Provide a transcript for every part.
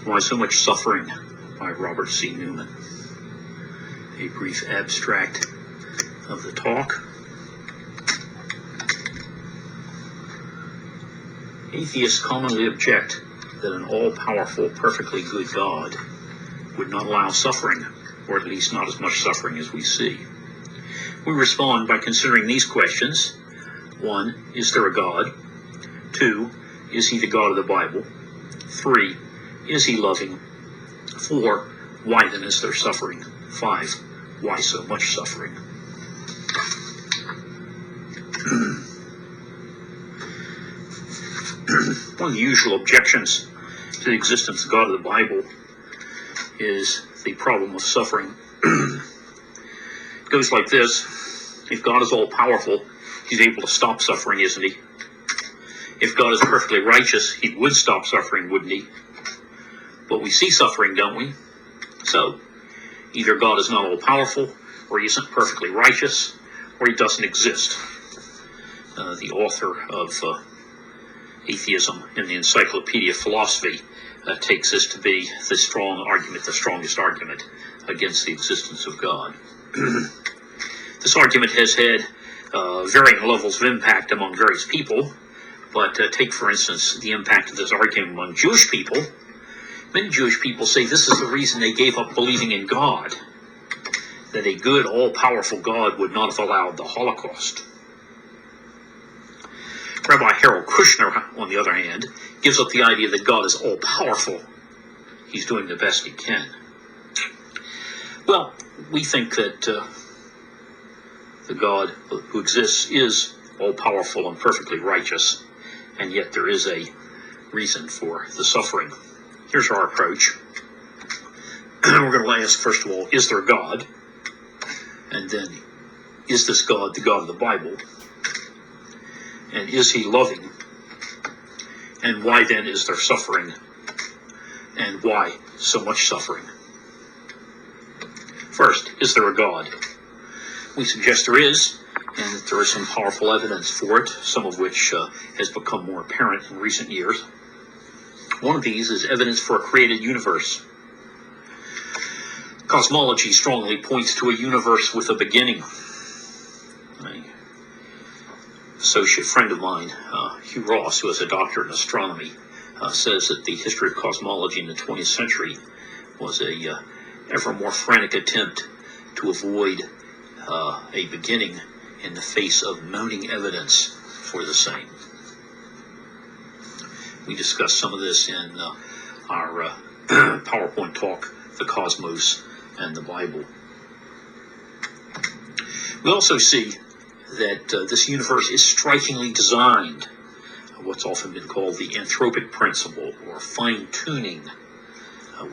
Why So Much Suffering by Robert C. Newman. A brief abstract of the talk. Atheists commonly object that an all-powerful, perfectly good God would not allow suffering, or at least not as much suffering as we see. We respond by considering these questions. 1. Is there a God? 2. Is he the God of the Bible? 3. Is he loving? 4. Why then is there suffering? 5. Why so much suffering? One of the usual objections to the existence of God of the Bible is the problem of suffering. It goes like this. If God is all-powerful, he's able to stop suffering, isn't he? If God is perfectly righteous, he would stop suffering, wouldn't he? But we see suffering, don't we? So, either God is not all-powerful, or he isn't perfectly righteous, or he doesn't exist. The author of Atheism in the Encyclopedia of Philosophy takes this to be the strongest argument against the existence of God. This argument has had varying levels of impact among various people, but take, for instance, the impact of this argument among Jewish people. Many Jewish people say this is the reason they gave up believing in God, that a good, all-powerful God would not have allowed the Holocaust. Rabbi Harold Kushner, on the other hand, gives up the idea that God is all-powerful. He's doing the best he can. Well, we think that the God who exists is all-powerful and perfectly righteous, and yet there is a reason for the suffering. Here's our approach. We're going to ask, first of all, is there a God? And then, is this God the God of the Bible? And is he loving? And why then is there suffering? And why so much suffering? First, is there a God? We suggest there is, and that there is some powerful evidence for it, some of which has become more apparent in recent years. One of these is evidence for a created universe. Cosmology strongly points to a universe with a beginning. An associate friend of mine, Hugh Ross, who is a doctor in astronomy, says that the history of cosmology in the 20th century was a ever more frantic attempt to avoid a beginning in the face of mounting evidence for the same. We discussed some of this in our PowerPoint talk, The Cosmos and the Bible. We also see that this universe is strikingly designed, what's often been called the anthropic principle, or fine-tuning.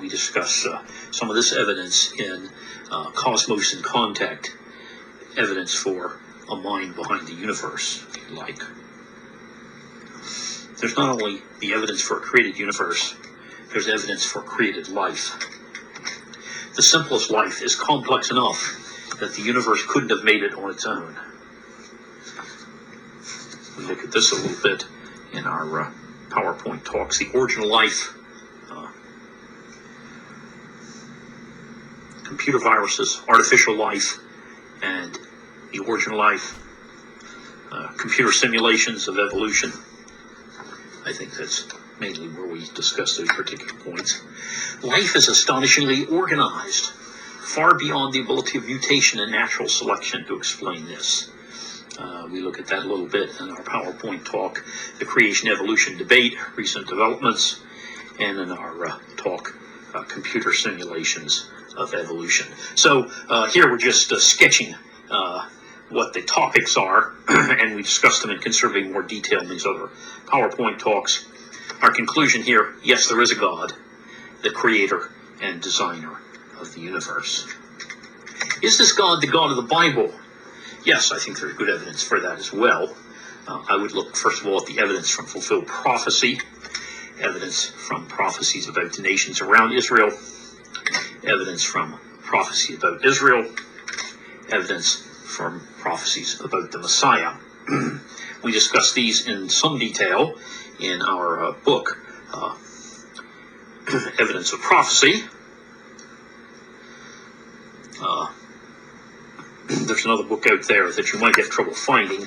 We discuss some of this evidence in Cosmos in Contact, evidence for a mind behind the universe, if you like. There's not only the evidence for a created universe, there's evidence for created life. The simplest life is complex enough that the universe couldn't have made it on its own. We look at this a little bit in our PowerPoint talks. The origin of life, computer viruses, artificial life, and the origin of life, computer simulations of evolution. I think that's mainly where we discuss those particular points. Life is astonishingly organized, far beyond the ability of mutation and natural selection to explain this. We look at that a little bit in our PowerPoint talk, the creation-evolution debate, recent developments, and in our talk, computer simulations of evolution. So here we're just sketching what the topics are, and we discuss them in considerably more detail in these other PowerPoint talks. Our conclusion here, yes, there is a God, the creator and designer of the universe. Is this God the God of the Bible? Yes, I think there's good evidence for that as well. I would look, first of all, at the evidence from fulfilled prophecy, evidence from prophecies about the nations around Israel, evidence from prophecy about Israel, evidence from prophecies about the Messiah. We discuss these in some detail in our book, evidence of prophecy. There's another book out there that you might have trouble finding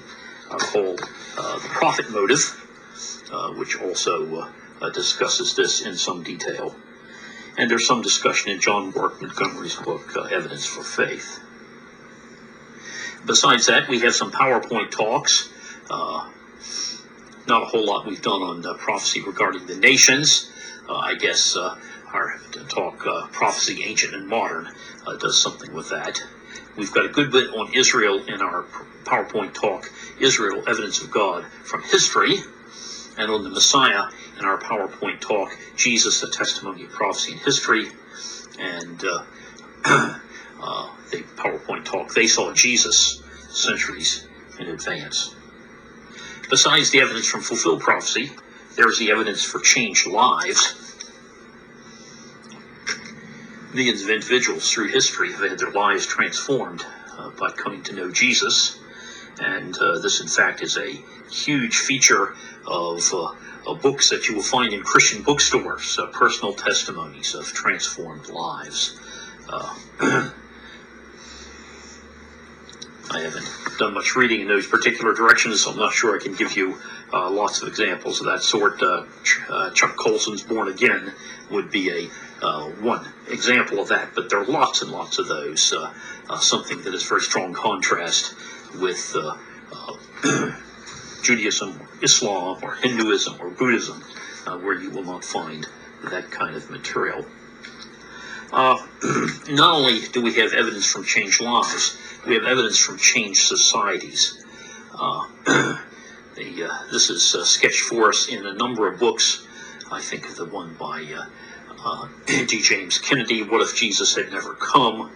called The Prophet Motive, which also discusses this in some detail. And there's some discussion in John Mark Montgomery's book, Evidence for Faith. Besides that, we have some PowerPoint talks. Not a whole lot we've done on prophecy regarding the nations. I guess our talk, Prophecy Ancient and Modern, does something with that. We've got a good bit on Israel in our PowerPoint talk, Israel, Evidence of God from History, and on the Messiah in our PowerPoint talk, Jesus, A Testimony of Prophecy and History, and the PowerPoint talk, They Saw Jesus Centuries in Advance. Besides the evidence from fulfilled prophecy, there's the evidence for changed lives. Millions of individuals through history have had their lives transformed by coming to know Jesus. And this, in fact, is a huge feature of books that you will find in Christian bookstores, personal testimonies of transformed lives. I haven't done much reading in those particular directions, so I'm not sure I can give you lots of examples of that sort. Chuck Colson's Born Again would be a one example of that, but there are lots and lots of those. Something that is very strong contrast with Judaism, Islam, or Hinduism, or Buddhism, where you will not find that kind of material. Not only do we have evidence from changed lives, we have evidence from changed societies. This is sketched for us in a number of books. I think of the one by D. James Kennedy, What If Jesus Had Never Come?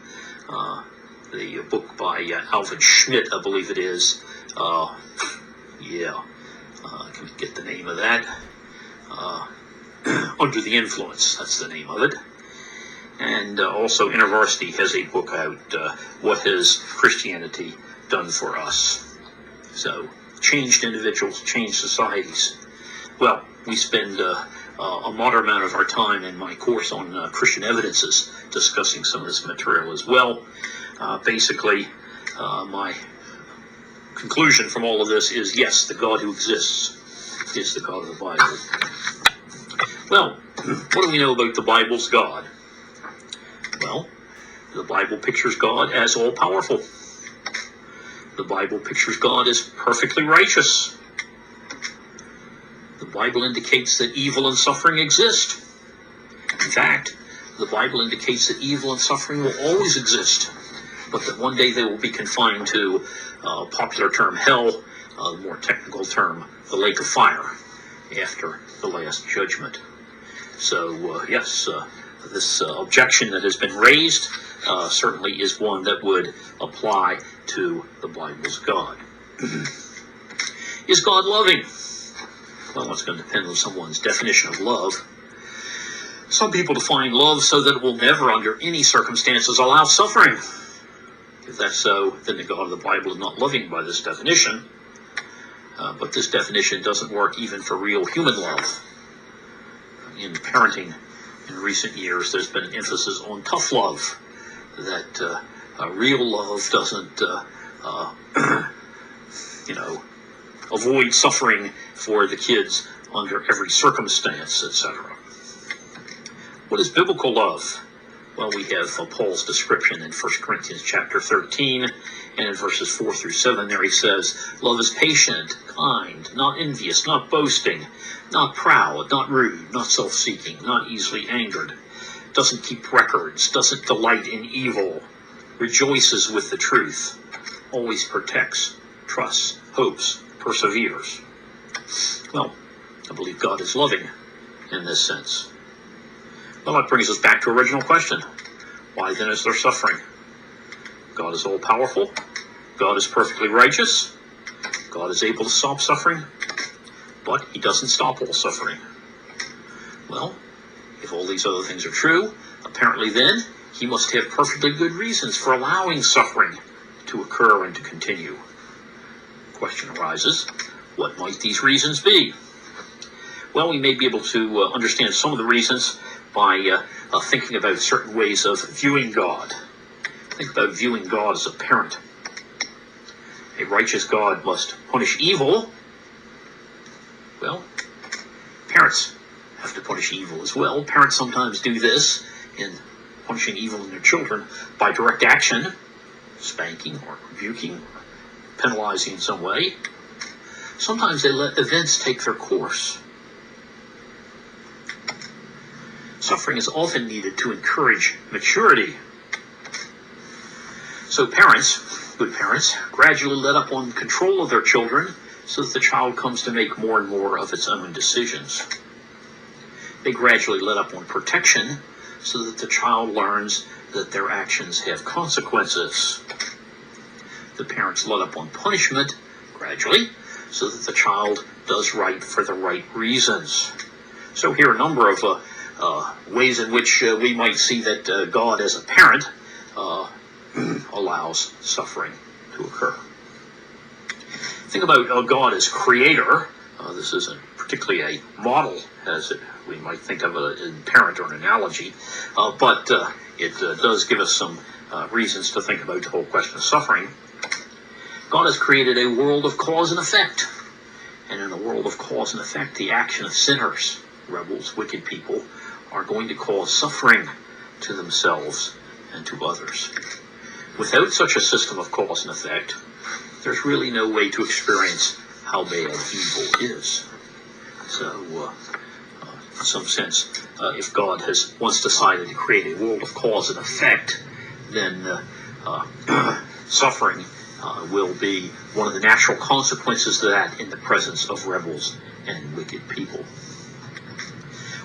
The book by Alvin Schmidt, I believe it is. Can we get the name of that? Under the Influence, that's the name of it. And also InterVarsity has a book out, What Has Christianity Done for Us? So, changed individuals, changed societies. Well, we spend a moderate amount of our time in my course on Christian evidences discussing some of this material as well. Basically, my conclusion from all of this is, yes, the God who exists is the God of the Bible. Well, what do we know about the Bible's God? Well, the Bible pictures God as all-powerful. The Bible pictures God as perfectly righteous. The Bible indicates that evil and suffering exist. In fact, the Bible indicates that evil and suffering will always exist, but that one day they will be confined to popular term hell, the more technical term, the lake of fire, after the last judgment. So, yes, this objection that has been raised certainly is one that would apply to the Bible's God. Is God loving? Well, it's going to depend on someone's definition of love. Some people define love so that it will never, under any circumstances, allow suffering. If that's so, then the God of the Bible is not loving by this definition. But this definition doesn't work even for real human love. In parenting in recent years, there's been an emphasis on tough love, that real love doesn't, avoid suffering for the kids under every circumstance, etc. What is biblical love? Well, we have Paul's description in 1 Corinthians chapter 13, and in verses 4 through 7 there he says, love is patient, kind, not envious, not boasting, not proud, not rude, not self-seeking, not easily angered, doesn't keep records, doesn't delight in evil, rejoices with the truth, always protects, trusts, hopes, perseveres. Well, I believe God is loving in this sense. Well, that brings us back to original question. Why then is there suffering? God is all-powerful. God is perfectly righteous. God is able to stop suffering. But he doesn't stop all suffering. Well, if all these other things are true, apparently then he must have perfectly good reasons for allowing suffering to occur and to continue. The question arises, what might these reasons be? Well, we may be able to understand some of the reasons by thinking about certain ways of viewing God. Think about viewing God as a parent. A righteous God must punish evil. Well, parents have to punish evil as well. Parents sometimes do this in punishing evil in their children by direct action, spanking or rebuking, or penalizing in some way. Sometimes they let events take their course. Suffering is often needed to encourage maturity. So parents, good parents, gradually let up on control of their children so that the child comes to make more and more of its own decisions. They gradually let up on protection so that the child learns that their actions have consequences. The parents let up on punishment gradually so that the child does right for the right reasons. So here are a number of ways in which we might see that God as a parent allows suffering to occur. Think about God as creator. This isn't particularly a model, as we might think of a parent or an analogy, but it does give us some reasons to think about the whole question of suffering. God has created a world of cause and effect. And in a world of cause and effect, the action of sinners, rebels, wicked people, are going to cause suffering to themselves and to others. Without such a system of cause and effect, there's really no way to experience how bad evil is. So, in some sense, if God has once decided to create a world of cause and effect, then suffering will be one of the natural consequences of that in the presence of rebels and wicked people.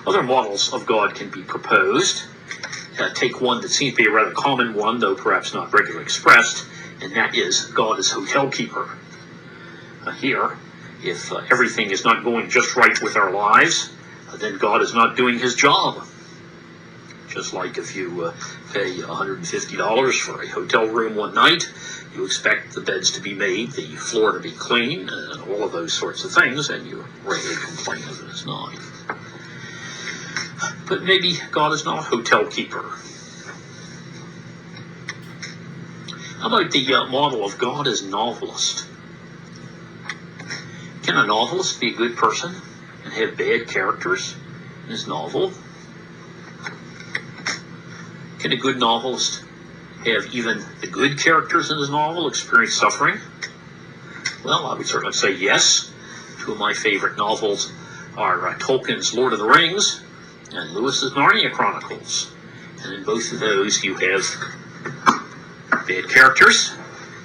Other models of God can be proposed. Take one that seems to be a rather common one, though perhaps not regularly expressed, and that is God as hotel keeper. Here, if everything is not going just right with our lives, then God is not doing his job. Just like if you pay $150 for a hotel room one night, you expect the beds to be made, the floor to be clean, and all of those sorts of things, and you rarely complain if it is not. But maybe God is not a hotel keeper. How about the model of God as novelist? Can a novelist be a good person and have bad characters in his novel? Can a good novelist have even the good characters in his novel experience suffering? Well, I would certainly say yes. Two of my favorite novels are Tolkien's Lord of the Rings and Lewis's Narnia Chronicles. And in both of those you have bad characters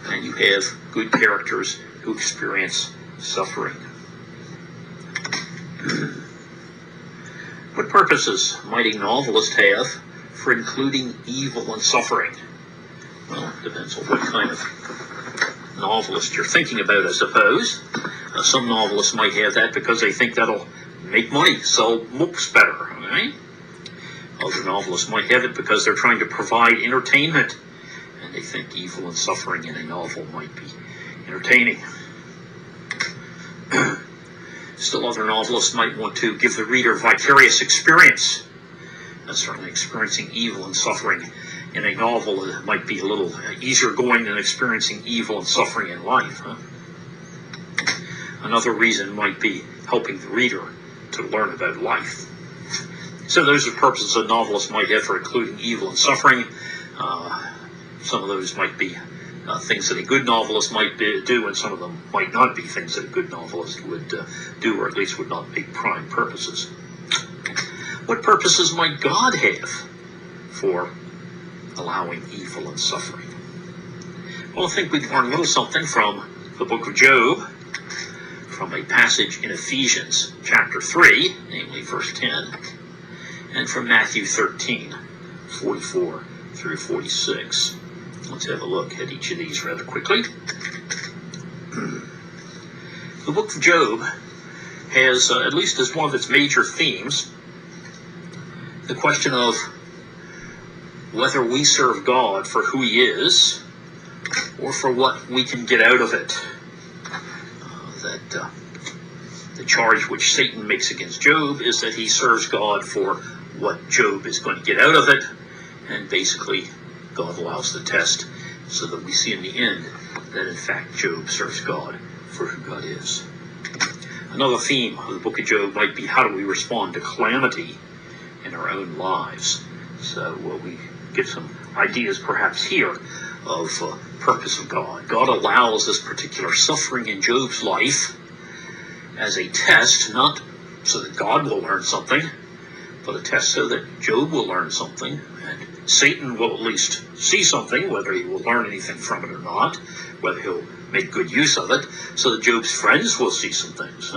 and you have good characters who experience suffering. What purposes might a novelist have for including evil and suffering? Well, it depends on what kind of novelist you're thinking about, I suppose. Some novelists might have that because they think that'll make money, sell books better, right? Other novelists might have it because they're trying to provide entertainment, and they think evil and suffering in a novel might be entertaining. Still, other novelists might want to give the reader vicarious experience. Certainly experiencing evil and suffering in a novel might be a little easier going than experiencing evil and suffering in life. Another reason might be helping the reader to learn about life. So those are purposes a novelist might have for including evil and suffering. Some of those might be things that a good novelist might do, and some of them might not be things that a good novelist would do, or at least would not be prime purposes. What purposes might God have for allowing evil and suffering? Well, I think we can learn a little something from the book of Job, from a passage in Ephesians chapter 3, namely verse 10, and from Matthew 13, 44 through 46. Let's have a look at each of these rather quickly. The book of Job has, at least as one of its major themes, the question of whether we serve God for who he is or for what we can get out of it. The charge which Satan makes against Job is that he serves God for what Job is going to get out of it, and basically God allows the test so that we see in the end that in fact Job serves God for who God is. Another theme of the book of Job might be, how do we respond to calamity in our own lives? So we get some ideas perhaps here of purpose of God. God allows this particular suffering in Job's life as a test, not so that God will learn something, but a test so that Job will learn something, and Satan will at least see something, whether he will learn anything from it or not, whether he'll make good use of it, so that Job's friends will see some things.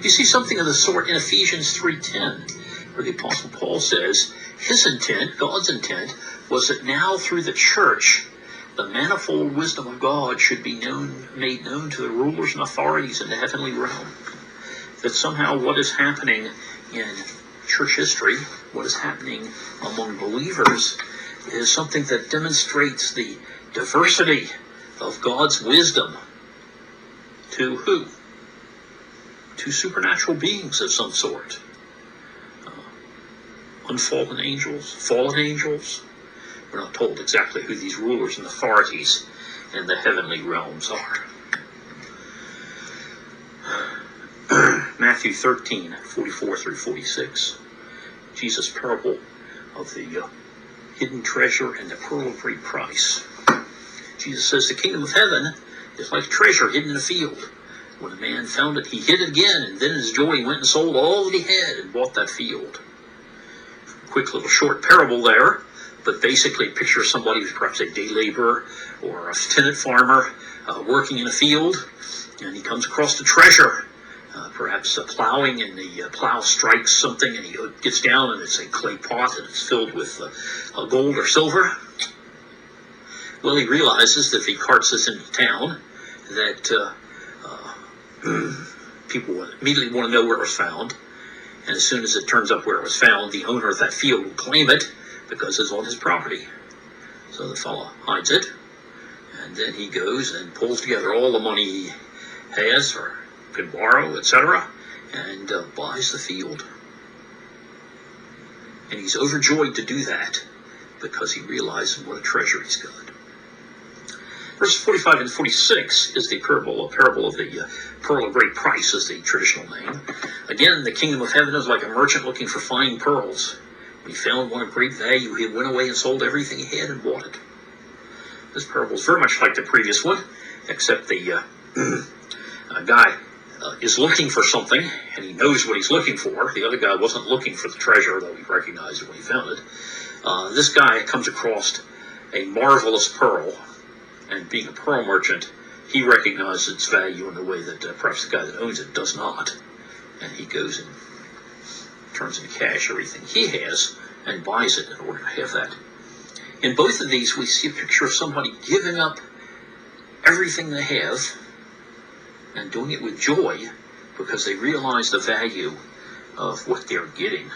You see something of the sort in Ephesians 3:10, where the Apostle Paul says his intent, God's intent, was that now through the church, the manifold wisdom of God should be made known to the rulers and authorities in the heavenly realm. That somehow what is happening in church history, what is happening among believers, is something that demonstrates the diversity of God's wisdom to who? To supernatural beings of some sort. Unfallen angels, fallen angels. We're not told exactly who these rulers and authorities in the heavenly realms are. Matthew 13:44 through 46. Jesus' parable of the hidden treasure and the pearl of great price. Jesus says the kingdom of heaven is like treasure hidden in a field. When a man found it, he hid it again, and then in his joy he went and sold all that he had and bought that field. Quick little short parable there, but basically picture somebody who's perhaps a day laborer or a tenant farmer working in a field, and he comes across the treasure, perhaps plowing, and the plow strikes something, and he gets down, and it's a clay pot, and it's filled with gold or silver. Well, he realizes that if he carts this into town, that people will immediately want to know where it was found. And as soon as it turns up where it was found, the owner of that field will claim it because it's on his property. So the fellow hides it, and then he goes and pulls together all the money he has or can borrow, etc., and buys the field. And he's overjoyed to do that because he realizes what a treasure he's got. Verses 45 and 46 is the parable of the pearl of great price, is the traditional name. Again, the kingdom of heaven is like a merchant looking for fine pearls. When he found one of great value, he went away and sold everything he had and bought it. This parable is very much like the previous one, except the guy is looking for something, and he knows what he's looking for. The other guy wasn't looking for the treasure, though he recognized it when he found it. This guy comes across a marvelous pearl, and being a pearl merchant, he recognizes its value in a way that perhaps the guy that owns it does not. And he goes and turns into cash everything he has and buys it in order to have that. In both of these, we see a picture of somebody giving up everything they have and doing it with joy because they realize the value of what they're getting.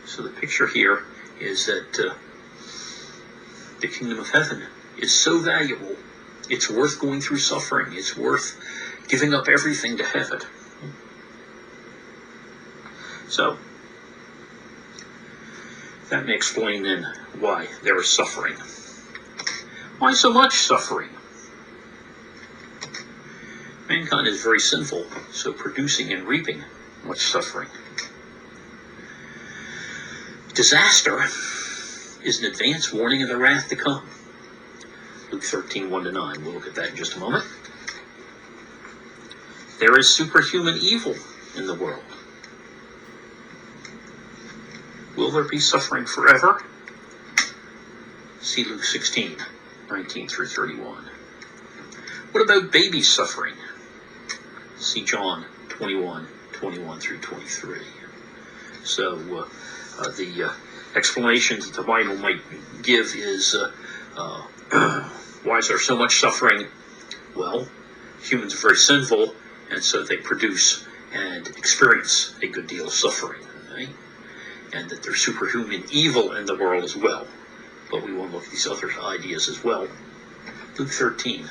So the picture here is that the kingdom of heaven is so valuable, it's worth going through suffering. It's worth giving up everything to have it. So, that may explain then why there is suffering. Why so much suffering? Mankind is very sinful, so producing and reaping much suffering. Disaster is an advance warning of the wrath to come. Luke 13, 1-9. We'll look at that in just a moment. There is superhuman evil in the world. Will there be suffering forever? See Luke 16, 19 through 31. What about baby suffering? See John 21, 21 through 23. So the explanations that the Bible might give is why is there so much suffering? Well, humans are very sinful, and so they produce and experience a good deal of suffering. Okay? And that there's superhuman evil in the world as well. But we want to look at these other ideas as well. Luke 13.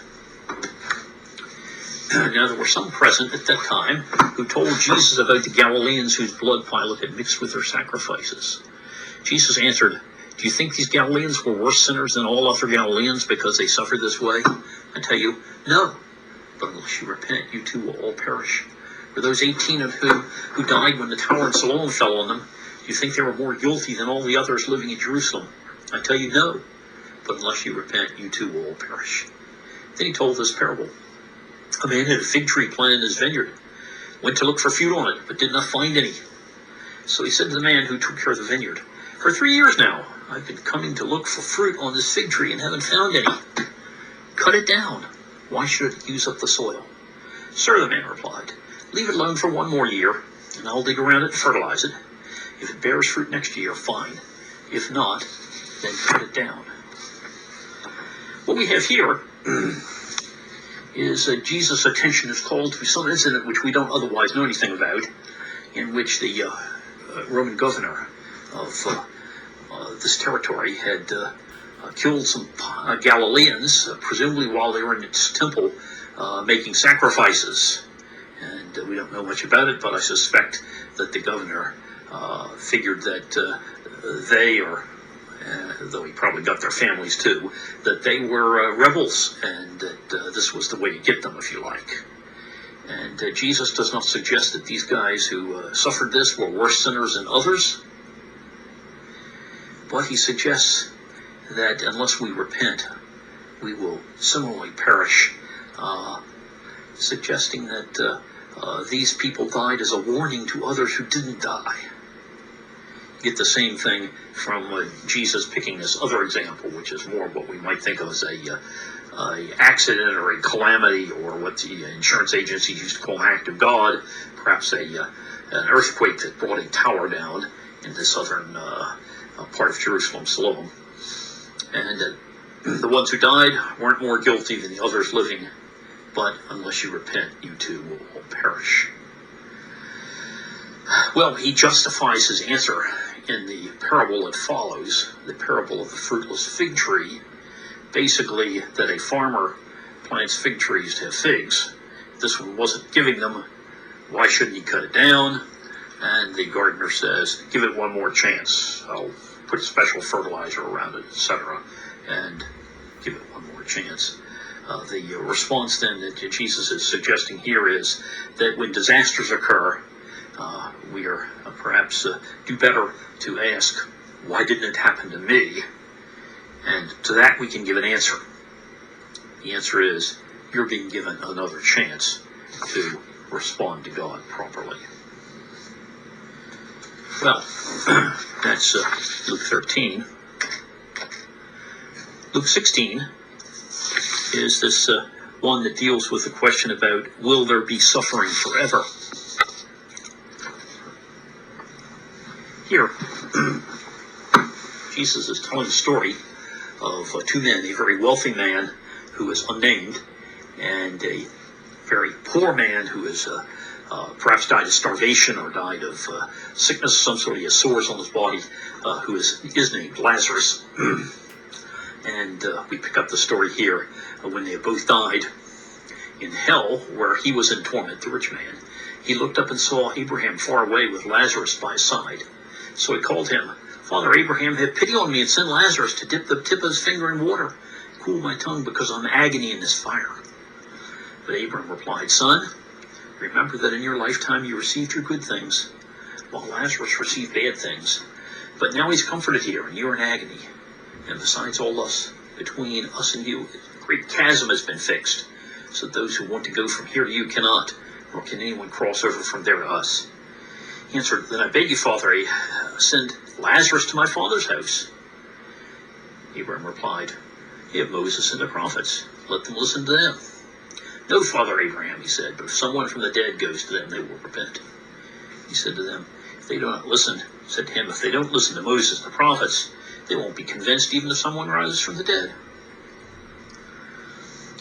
Now there were some present at that time who told Jesus about the Galileans whose blood Pilate had mixed with their sacrifices. Jesus answered, "Do you think these Galileans were worse sinners than all other Galileans because they suffered this way? I tell you, no. But unless you repent, you too will all perish. For those 18 of who died when the tower in Siloam fell on them, do you think they were more guilty than all the others living in Jerusalem? I tell you, no. But unless you repent, you too will all perish." Then he told this parable. A man had a fig tree planted in his vineyard, went to look for fruit on it, but did not find any. So he said to the man who took care of the vineyard, "For 3 years now, I've been coming to look for fruit on this fig tree and haven't found any. Cut it down. Why should it use up the soil?" "Sir," the man replied, "leave it alone for 1 more year, and I'll dig around it and fertilize it. If it bears fruit next year, fine. If not, then cut it down." What we have here is Jesus' attention is called to some incident which we don't otherwise know anything about, in which the Roman governor of this territory had killed some Galileans, presumably while they were in its temple making sacrifices. And we don't know much about it, but I suspect that the governor figured that they, or though he probably got their families too, that they were rebels, and that this was the way to get them, if you like. And Jesus does not suggest that these guys who suffered this were worse sinners than others, but he suggests that unless we repent, we will similarly perish, suggesting that these people died as a warning to others who didn't die. Get the same thing from Jesus picking this other example, which is more what we might think of as a accident or a calamity, or what the insurance agencies used to call an act of God, perhaps an earthquake that brought a tower down in the southern part of Jerusalem, Siloam. And the ones who died weren't more guilty than the others living, but unless you repent, you too will all perish. Well, he justifies his answer in the parable that follows, the parable of the fruitless fig tree, basically that a farmer plants fig trees to have figs. This one wasn't giving them. Why shouldn't he cut it down? And the gardener says, "Give it 1 more chance. I'll put special fertilizer around it, etc., and give it 1 more chance." The response then that Jesus is suggesting here is that when disasters occur, we are perhaps do better to ask, why didn't it happen to me? And to that we can give an answer. The answer is, you're being given another chance to respond to God properly. Well, that's Luke 13. Luke 16 is this one that deals with the question about, will there be suffering forever? Here, Jesus is telling the story of 2 men, a very wealthy man who is unnamed, and a very poor man who is perhaps died of starvation or died of sickness, some sort of sores on his body, who is named Lazarus. And we pick up the story here when they both died in hell, where he was in torment, the rich man. He looked up and saw Abraham far away with Lazarus by his side. So he called him, "Father Abraham, have pity on me and send Lazarus to dip the tip of his finger in water, cool my tongue because I'm agony in this fire." But Abraham replied, "Son, remember that in your lifetime you received your good things, while Lazarus received bad things. But now he's comforted here, and you're in agony. And besides all this, between us and you, a great chasm has been fixed, so that those who want to go from here to you cannot, nor can anyone cross over from there to us." He answered, "Then I beg you, Father, send Lazarus to my father's house." Abraham replied, "You have Moses and the prophets. Let them listen to them." "No, Father Abraham," he said, "but if someone from the dead goes to them, they will repent." He said to them, "If they do not listen," said to him, "if they don't listen to Moses and the prophets, they won't be convinced even if someone rises from the dead."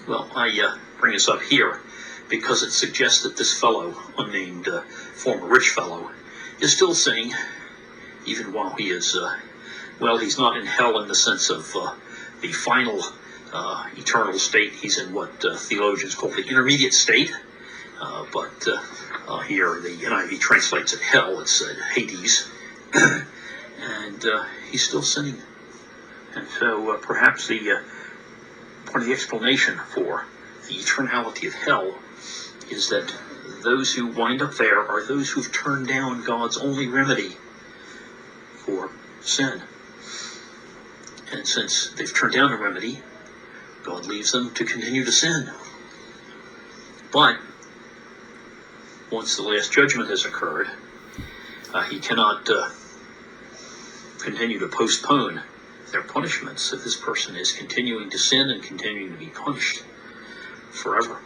Well, I bring this up here because it suggests that this fellow, unnamed former rich fellow, is still sinning, even while he is, he's not in hell in the sense of the final eternal state. He's in what theologians call the intermediate state. But here the NIV translates it hell. It's Hades. And he's still sinning. And so perhaps the part of the explanation for the eternality of hell is that those who wind up there are those who've turned down God's only remedy for sin. And since they've turned down the remedy, God leaves them to continue to sin. But once the last judgment has occurred, he cannot continue to postpone their punishments if this person is continuing to sin and continuing to be punished forever.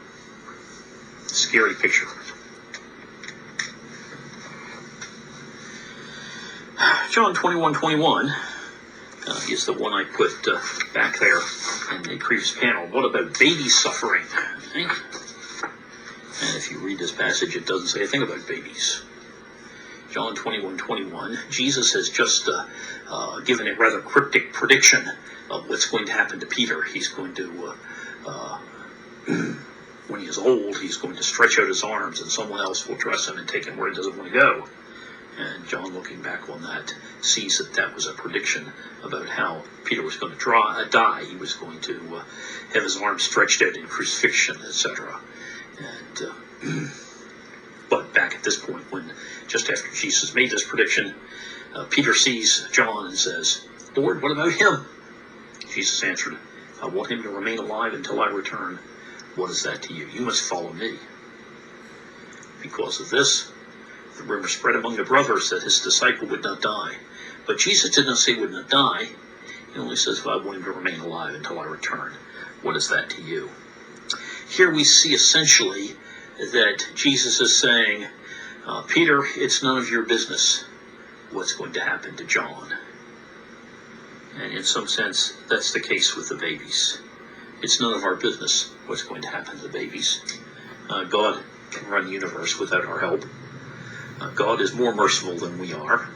Scary picture. John 21:21 is the one I put back there in the previous panel. What about baby suffering? Okay? And if you read this passage, it doesn't say a thing about babies. John 21:21, Jesus has just given a rather cryptic prediction of what's going to happen to Peter. He's going to, when he is old, he's going to stretch out his arms and someone else will dress him and take him where he doesn't want to go. And John, looking back on that, sees that that was a prediction about how Peter was going to die. He was going to have his arms stretched out in crucifixion, etc. And but back at this point, when just after Jesus made this prediction, Peter sees John and says, "Lord, what about him?" Jesus answered, "I want him to remain alive until I return. What is that to you? You must follow me." Because of this, the rumor spread among the brothers that his disciple would not die. But Jesus did not say he would not die. He only says, "I want him to remain alive until I return. What is that to you?" Here we see essentially that Jesus is saying, Peter, it's none of your business what's going to happen to John. And in some sense, that's the case with the babies. It's none of our business what's going to happen to the babies. God can run the universe without our help. God is more merciful than we are.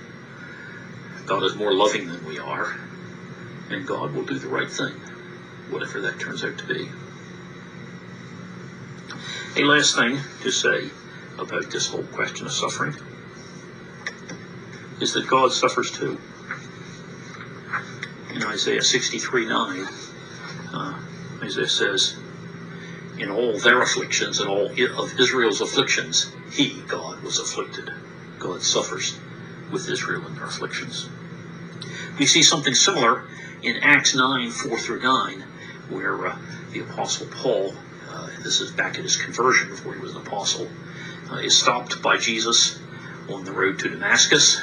God is more loving than we are. And God will do the right thing, whatever that turns out to be. A last thing to say about this whole question of suffering is that God suffers too. In Isaiah 63:9, Isaiah says, "In all their afflictions and all of Israel's afflictions, he, God, was afflicted." God suffers with Israel in their afflictions. We see something similar in Acts 9:4-9, where the Apostle Paul, this is back at his conversion before he was an apostle, is stopped by Jesus on the road to Damascus,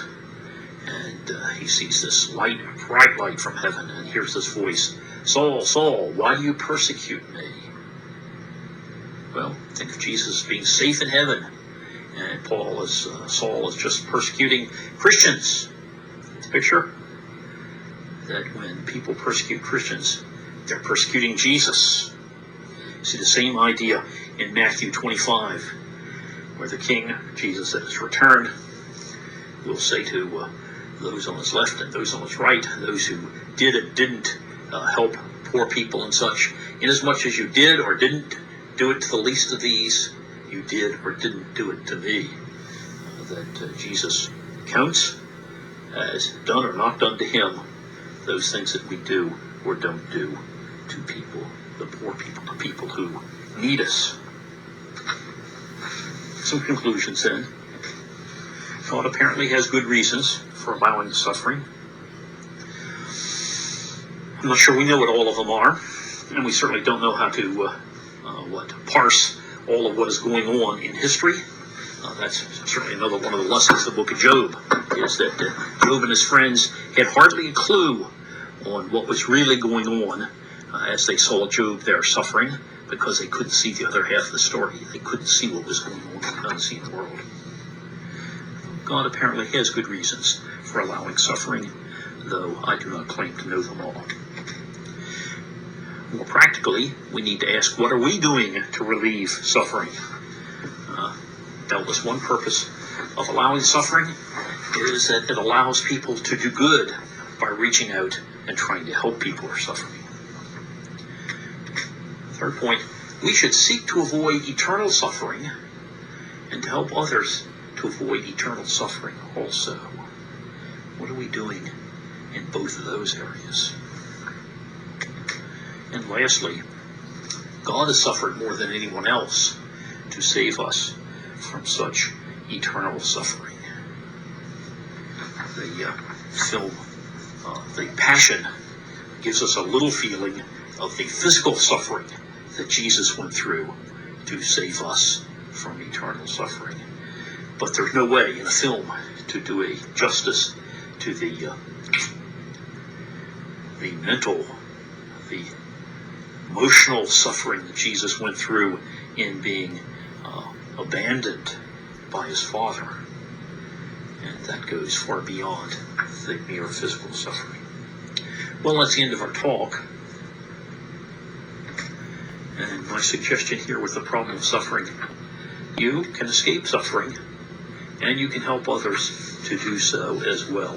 and he sees this light, a bright light from heaven, and hears this voice, "Saul, Saul, why do you persecute me?" Well, think of Jesus being safe in heaven, and Saul is just persecuting Christians. It's a picture that when people persecute Christians, they're persecuting Jesus. See the same idea in Matthew 25, where the king, Jesus at his return, will say to those on his left and those on his right, those who did and didn't help poor people and such, inasmuch as you did or didn't do it to the least of these, you did or didn't do it to me. That Jesus counts as done or not done to him those things that we do or don't do to people, the poor people, the people who need us. Some conclusions then. God apparently has good reasons for allowing suffering. I'm not sure we know what all of them are, and we certainly don't know how to parse all of what is going on in history. That's certainly another one of the lessons of the book of Job, is that Job and his friends had hardly a clue on what was really going on as they saw Job there suffering, because they couldn't see the other half of the story. They couldn't see what was going on in the unseen world. God apparently has good reasons for allowing suffering, though I do not claim to know them all. More practically, we need to ask, what are we doing to relieve suffering? Doubtless one purpose of allowing suffering is that it allows people to do good by reaching out and trying to help people who are suffering. Third point, we should seek to avoid eternal suffering and to help others to avoid eternal suffering also. What are we doing in both of those areas? And lastly, God has suffered more than anyone else to save us from such eternal suffering. The film, The Passion, gives us a little feeling of the physical suffering that Jesus went through to save us from eternal suffering. But there's no way in a film to do a justice to the mental, the emotional suffering that Jesus went through in being abandoned by his Father. And that goes far beyond the mere physical suffering. Well, that's the end of our talk. And my suggestion here with the problem of suffering, you can escape suffering, and you can help others to do so as well.